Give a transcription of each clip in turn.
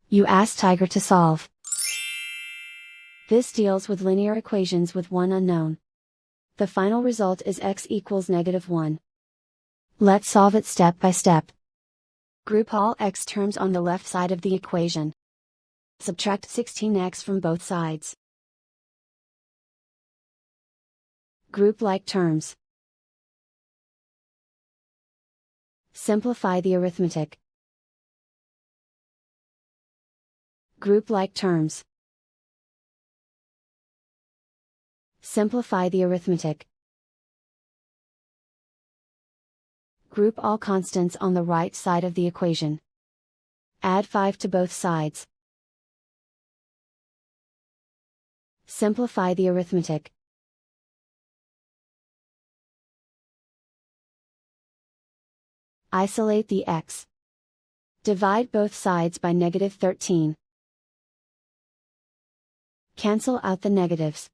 You ask Tiger to solve. This deals with linear equations with one unknown. The final result is x equals -1. Let's solve it step by step. Group all x terms on the left side of the equation. Subtract 16x from both sides. Group like terms. Simplify the arithmetic. Group like terms. Simplify the arithmetic. Group all constants on the right side of the equation. Add 5 to both sides. Simplify the arithmetic. Isolate the x. Divide both sides by -13. Cancel out the negatives.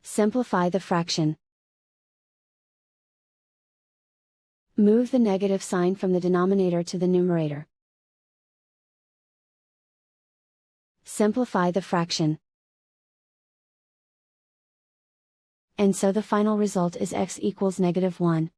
Simplify the fraction. Move the negative sign from the denominator to the numerator. Simplify the fraction. And so the final result is x equals -1.